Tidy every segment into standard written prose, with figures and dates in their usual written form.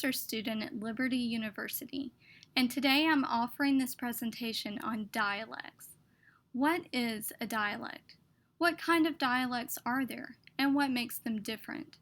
Student at Liberty University, and today I'm offering this presentation on dialects. What is a dialect? What kind of dialects are there, and what makes them different?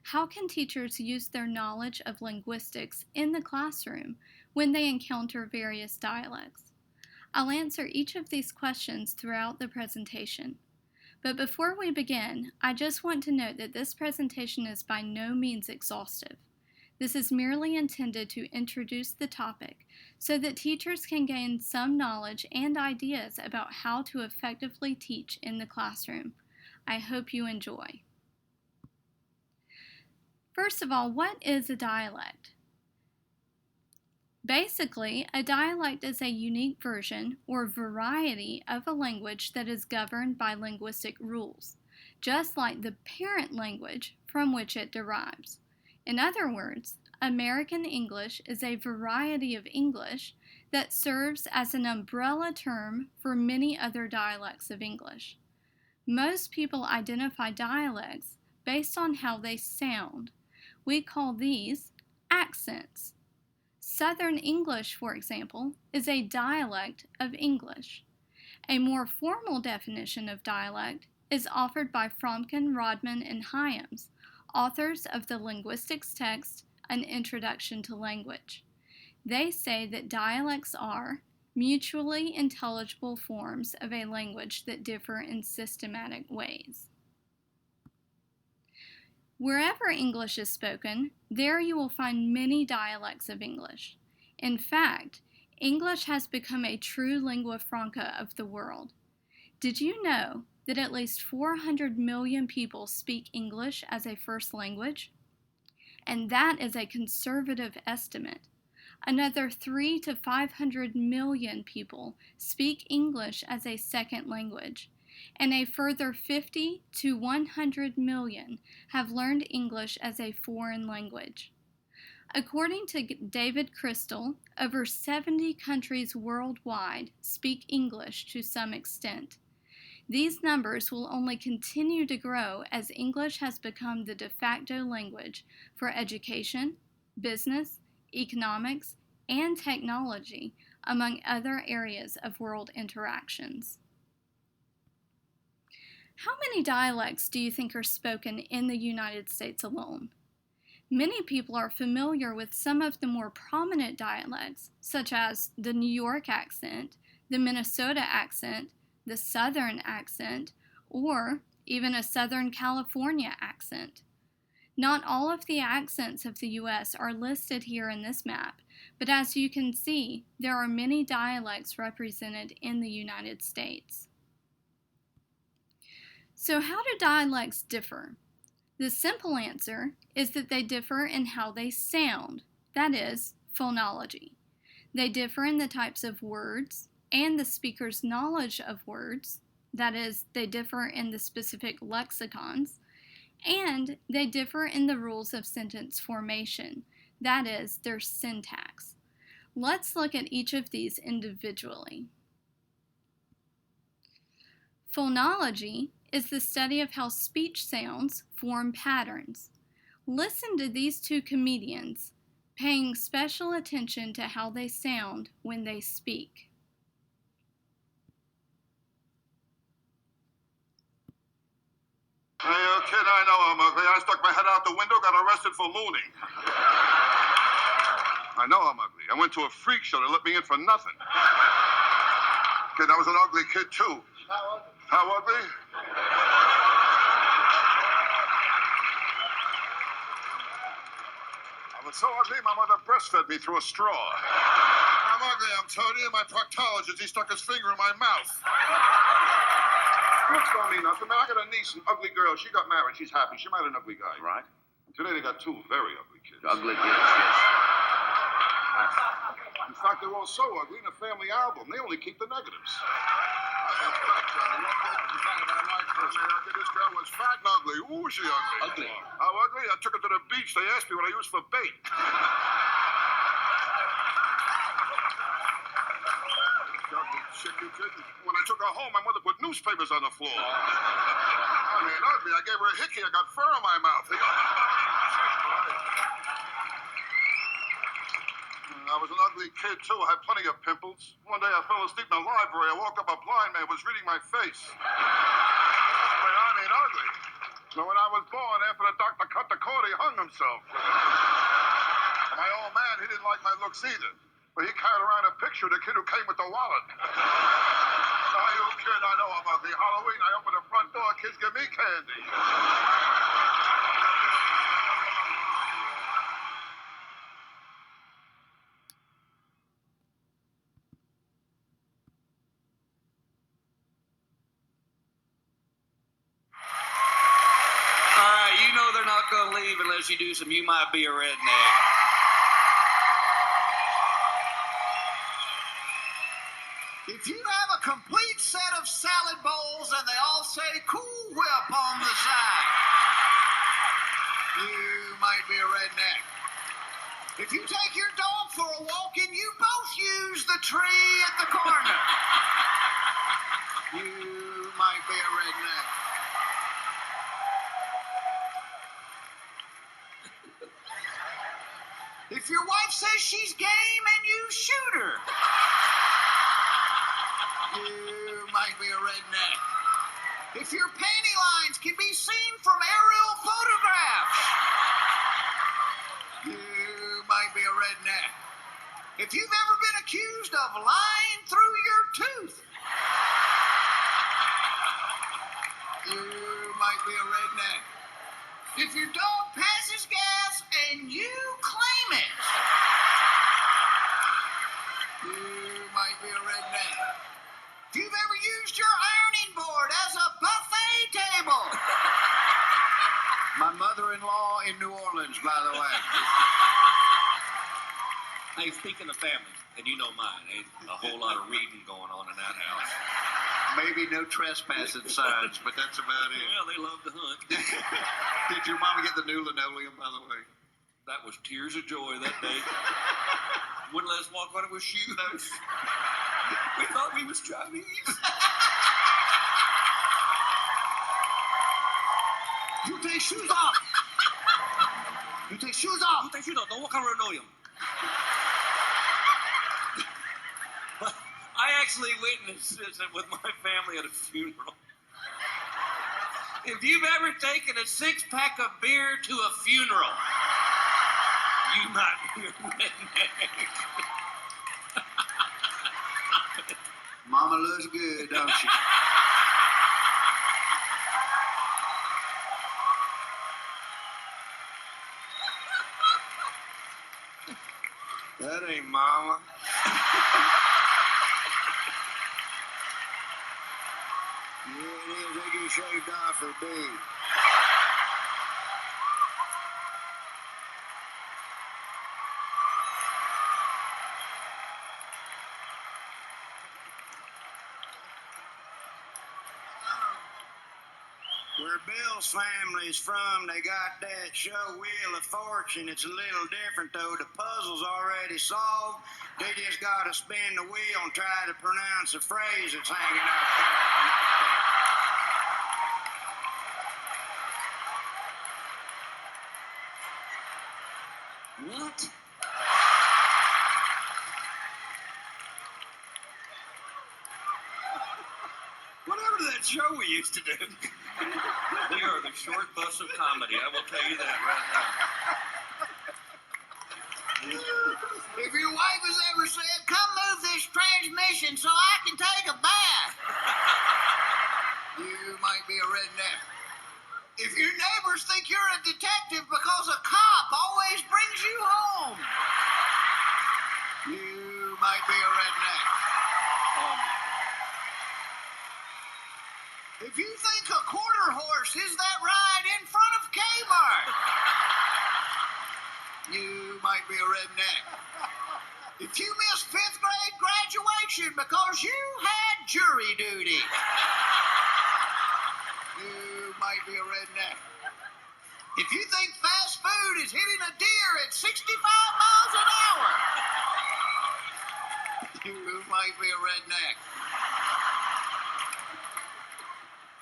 How can teachers use their knowledge of linguistics in the classroom when they encounter various dialects? I'll answer each of these questions throughout the presentation. But before we begin, I just want to note that this presentation is by no means exhaustive. This is merely intended to introduce the topic so that teachers can gain some knowledge and ideas about how to effectively teach in the classroom. I hope you enjoy. First of all, what is a dialect? Basically, a dialect is a unique version or variety of a language that is governed by linguistic rules, just like the parent language from which it derives. In other words, American English is a variety of English that serves as an umbrella term for many other dialects of English. Most people identify dialects based on how they sound. We call these accents. Southern English, for example, is a dialect of English. A more formal definition of dialect is offered by Fromkin, Rodman, and Hyams, authors of the Linguistics text, An Introduction to Language. They say that dialects are mutually intelligible forms of a language that differ in systematic ways. Wherever English is spoken, there you will find many dialects of English. In fact, English has become a true lingua franca of the world. Did you know that at least 400 million people speak English as a first language? And that is a conservative estimate. Another 300 to 500 million people speak English as a second language, and a further 50 to 100 million have learned English as a foreign language. According to David Crystal, over 70 countries worldwide speak English to some extent. These numbers will only continue to grow as English has become the de facto language for education, business, economics, and technology, among other areas of world interactions. How many dialects do you think are spoken in the United States alone? Many people are familiar with some of the more prominent dialects, such as the New York accent, the Minnesota accent, the Southern accent, or even a Southern California accent. Not all of the accents of the U.S. are listed here in this map, but as you can see, there are many dialects represented in the United States. So how do dialects differ? The simple answer is that they differ in how they sound, that is, phonology. They differ in the types of words and the speaker's knowledge of words, that is, they differ in the specific lexicons, and they differ in the rules of sentence formation, that is, their syntax. Let's look at each of these individually. Phonology is the study of how speech sounds form patterns. Listen to these two comedians paying special attention to how they sound when they speak. Hey, kid, I know I'm ugly. I stuck my head out the window, got arrested for mooning. I know I'm ugly. I went to a freak show. They let me in for nothing. Kid, I was an ugly kid, too. How ugly? I was so ugly, my mother breastfed me through a straw. I'm ugly, I'm Tony, and my proctologist, he stuck his finger in my mouth. Looks don't mean nothing, man. I got a niece, an ugly girl. She got married. She's happy. She married an ugly guy. Right. Today they got two very ugly kids. Ugly kids, yes. In fact, they're all so ugly in a family album. They only keep the negatives. This girl was fat and ugly. Ooh, she ugly. Ugly. How ugly? I took her to the beach. They asked me what I used for bait. When I took her home, my mother put newspapers on the floor. I mean, ugly. I gave her a hickey. I got fur on my mouth. I was an ugly kid, too. I had plenty of pimples. One day I fell asleep in the library. I woke up, a blind man was reading my face. Wait, I mean ugly. So when I was born, after the doctor cut the cord, he hung himself. My old man, he didn't like my looks either. But he carried around a picture of the kid who came with the wallet. Oh, you kid, I know I'm ugly. Halloween, I open the front door, kids give me candy. All right, you know they're not going to leave unless you do some You Might Be a Redneck. If you have a complete set of salad bowls and they all say Cool Whip on the side, you might be a redneck. If you take your dog for a walk and you both use the tree at the corner, you might be a redneck. If your wife says she's game and you shoot her, you might be a redneck. If your panty lines can be seen from aerial photographs, you might be a redneck. If you've ever been accused of lying through your tooth, you might be a redneck. If your dog passes gas and you claim it, you might be a redneck. If you've ever used your ironing board as a buffet table. My mother-in-law in New Orleans, by the way. Hey, speaking of family, and you know mine, ain't a whole lot of reading going on in that house. Maybe no trespassing signs, but that's about it. Well, they love to hunt. Did your mama get the new linoleum, by the way? That was tears of joy that day. Wouldn't let us walk on it with shoes. We thought we was Chinese. You take shoes off. You take shoes off. Don't take shoes off. Don't walk on linoleum. I actually witnessed this with my family at a funeral. If you've ever taken a six-pack of beer to a funeral, you might be a redneck. Mama looks good, don't she? That ain't Mama. Yeah, it is. They get shaved off for big. Where Bill's family's from, they got that show Wheel of Fortune. It's a little different, though. The puzzle's already solved. They just got to spin the wheel and try to pronounce a phrase that's hanging out there. What? Whatever that show we used to do. We are the short bus of comedy, I will tell you that right now. If your wife has ever said, come move this transmission so I can take a bath, you might be a redneck. If your neighbors think you're a detective because a cop always brings you home, you might be a redneck. Oh, my God. If you think a quarter horse is that ride in front of Kmart, you might be a redneck. If you missed 5th grade graduation because you had jury duty, you might be a redneck. If you think fast food is hitting a deer at 65 miles an hour, you might be a redneck.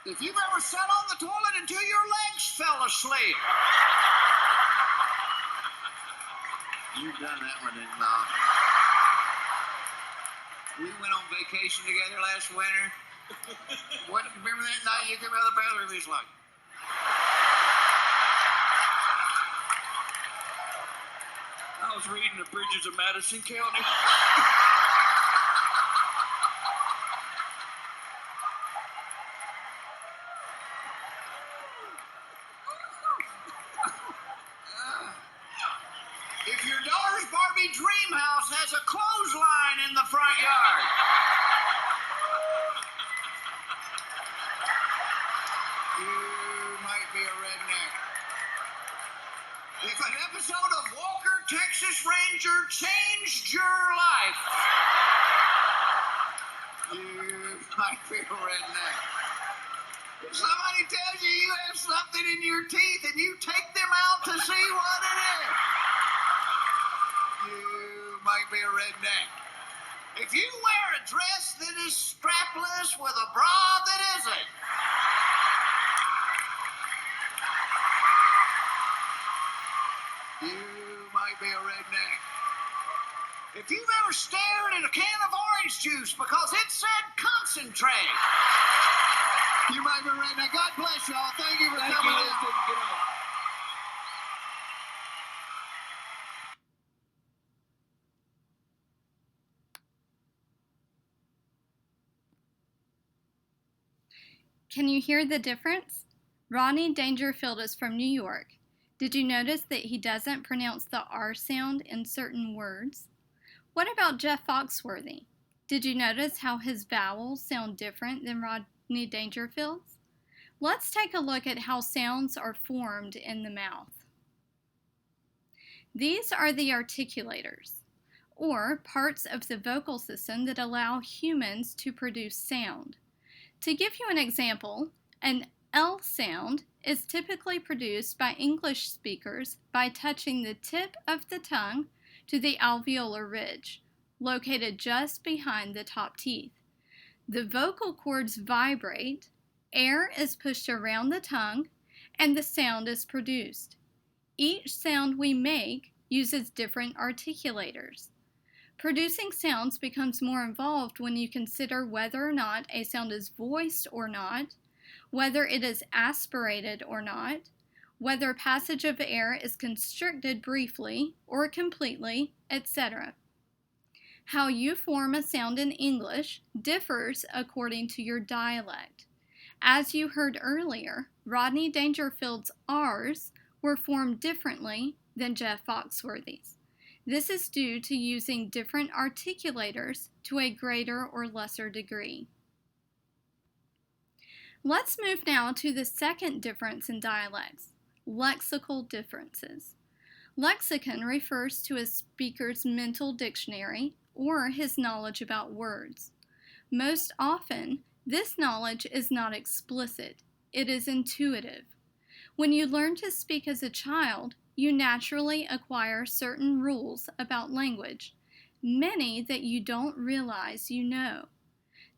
If you've ever sat on the toilet until your legs fell asleep, You've done that one, didn't you? We went on vacation together last winter. Remember that night you came out of the bathroom? He's like, I was reading The Bridges of Madison County. If your daughter's Barbie dream house has a clothesline in the front yard. You might be a redneck. If an episode of Walker, Texas Ranger changed your life, you might be a redneck. If somebody tells you you have something in your teeth and you take them out to see what it is, you might be a redneck. If you wear a dress that is strapless with a bra that isn't, you might be a redneck. If you've ever stared at a can of orange juice because it said concentrate, you might be a redneck. God bless y'all. Thank you for coming in. Can you hear the difference? Rodney Dangerfield is from New York. Did you notice that he doesn't pronounce the R sound in certain words? What about Jeff Foxworthy? Did you notice how his vowels sound different than Rodney Dangerfield's? Let's take a look at how sounds are formed in the mouth. These are the articulators, or parts of the vocal system that allow humans to produce sound. To give you an example, an L sound is typically produced by English speakers by touching the tip of the tongue to the alveolar ridge, located just behind the top teeth. The vocal cords vibrate, air is pushed around the tongue, and the sound is produced. Each sound we make uses different articulators. Producing sounds becomes more involved when you consider whether or not a sound is voiced or not, whether it is aspirated or not, whether passage of air is constricted briefly or completely, etc. How you form a sound in English differs according to your dialect. As you heard earlier, Rodney Dangerfield's R's were formed differently than Jeff Foxworthy's. This is due to using different articulators to a greater or lesser degree. Let's move now to the second difference in dialects, lexical differences. Lexicon refers to a speaker's mental dictionary or his knowledge about words. Most often, this knowledge is not explicit, it is intuitive. When you learn to speak as a child, you naturally acquire certain rules about language, many that you don't realize you know.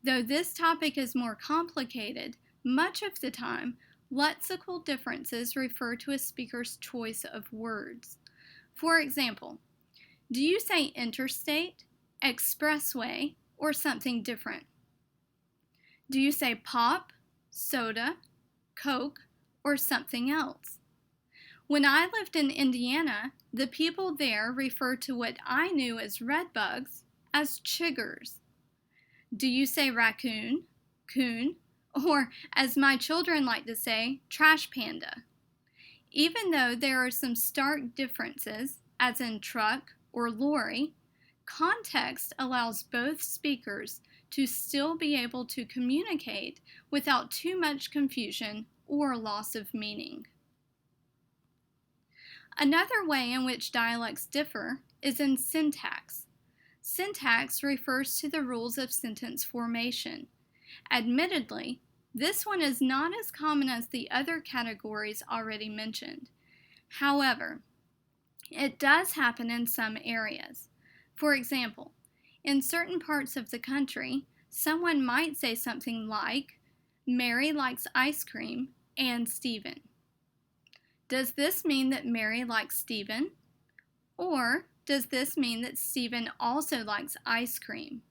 Though this topic is more complicated, much of the time, lexical differences refer to a speaker's choice of words. For example, do you say interstate, expressway, or something different? Do you say pop, soda, Coke, or something else? When I lived in Indiana, the people there referred to what I knew as redbugs as chiggers. Do you say raccoon, coon, or, as my children like to say, trash panda? Even though there are some stark differences, as in truck or lorry, context allows both speakers to still be able to communicate without too much confusion or loss of meaning. Another way in which dialects differ is in syntax. Syntax refers to the rules of sentence formation. Admittedly, this one is not as common as the other categories already mentioned. However, it does happen in some areas. For example, in certain parts of the country, someone might say something like, Mary likes ice cream and Stephen. Does this mean that Mary likes Stephen? Or Does this mean that Stephen also likes ice cream?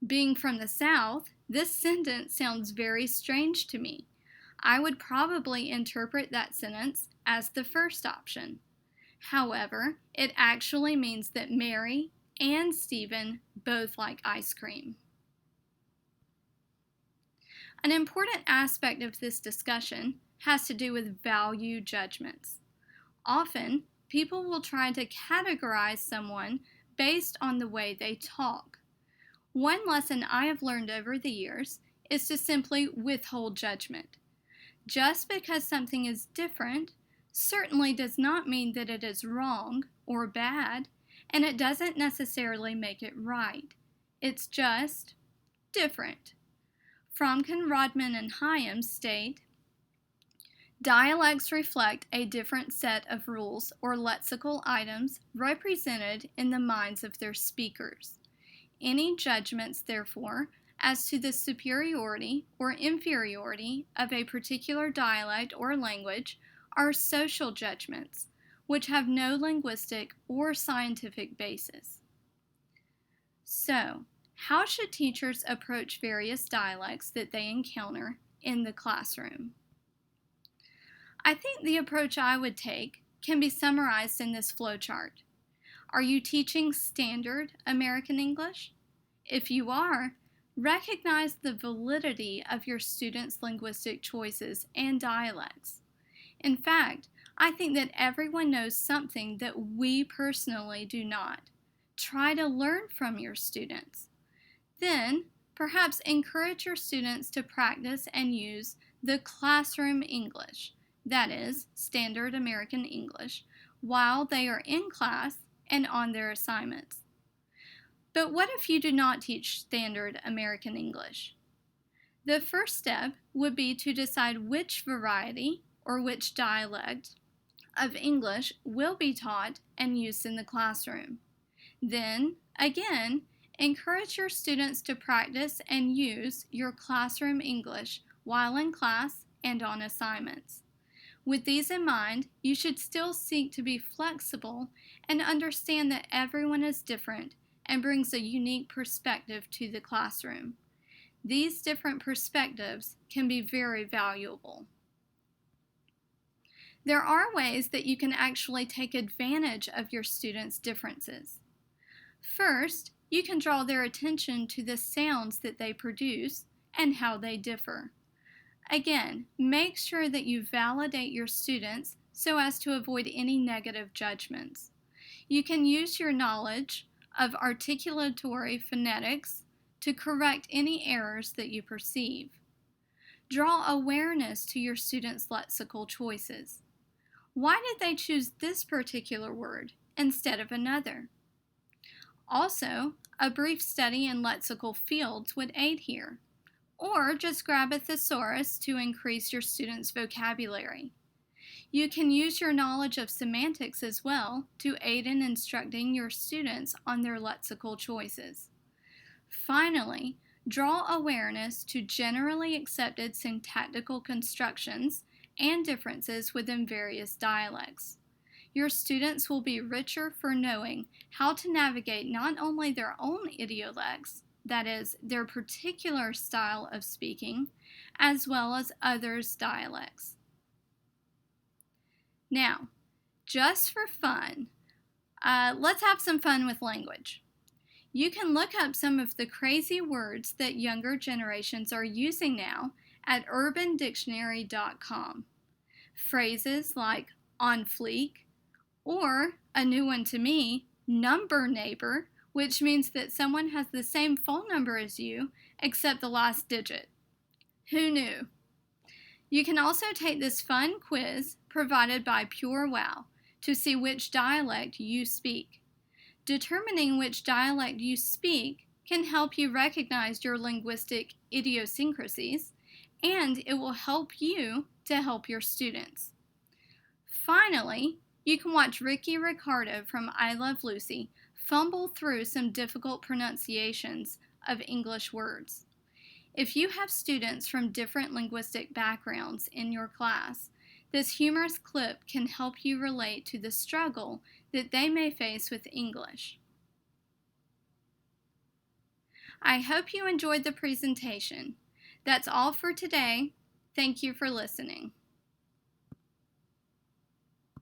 Being from the South, this sentence sounds very strange to me. I would probably interpret that sentence as the first option. However, it actually means that Mary and Stephen both like ice cream. An important aspect of this discussion has to do with value judgments. Often, people will try to categorize someone based on the way they talk. One lesson I have learned over the years is to simply withhold judgment. Just because something is different certainly does not mean that it is wrong or bad, and it doesn't necessarily make it right. It's just different. Fromkin, Rodman, and Hyams state, dialects reflect a different set of rules or lexical items represented in the minds of their speakers. Any judgments, therefore, as to the superiority or inferiority of a particular dialect or language are social judgments, which have no linguistic or scientific basis. So, how should teachers approach various dialects that they encounter in the classroom? I think the approach I would take can be summarized in this flowchart. Are you teaching standard American English? If you are, recognize the validity of your students' linguistic choices and dialects. In fact, I think that everyone knows something that we personally do not. Try to learn from your students. Then, perhaps encourage your students to practice and use the classroom English, that is, standard American English, while they are in class and on their assignments. But what if you do not teach standard American English? The first step would be to decide which variety or which dialect of English will be taught and used in the classroom. Then, again, encourage your students to practice and use your classroom English while in class and on assignments. With these in mind, you should still seek to be flexible and understand that everyone is different and brings a unique perspective to the classroom. These different perspectives can be very valuable. There are ways that you can actually take advantage of your students' differences. First, you can draw their attention to the sounds that they produce and how they differ. Again, make sure that you validate your students so as to avoid any negative judgments. You can use your knowledge of articulatory phonetics to correct any errors that you perceive. Draw awareness to your students' lexical choices. Why did they choose this particular word instead of another? Also, a brief study in lexical fields would aid here. Or just grab a thesaurus to increase your students' vocabulary. You can use your knowledge of semantics as well to aid in instructing your students on their lexical choices. Finally, draw awareness to generally accepted syntactical constructions and differences within various dialects. Your students will be richer for knowing how to navigate not only their own idiolects, that is, their particular style of speaking, as well as others' dialects. Now, just for fun, let's have some fun with language. You can look up some of the crazy words that younger generations are using now at urbandictionary.com. Phrases like on fleek, or a new one to me, number neighbor, which means that someone has the same phone number as you except the last digit. Who knew? You can also take this fun quiz provided by Pure Wow to see which dialect you speak. Determining which dialect you speak can help you recognize your linguistic idiosyncrasies, and it will help you to help your students. Finally, you can watch Ricky Ricardo from I Love Lucy fumble through some difficult pronunciations of English words. If you have students from different linguistic backgrounds in your class, this humorous clip can help you relate to the struggle that they may face with English. I hope you enjoyed the presentation. That's all for today. Thank you for listening.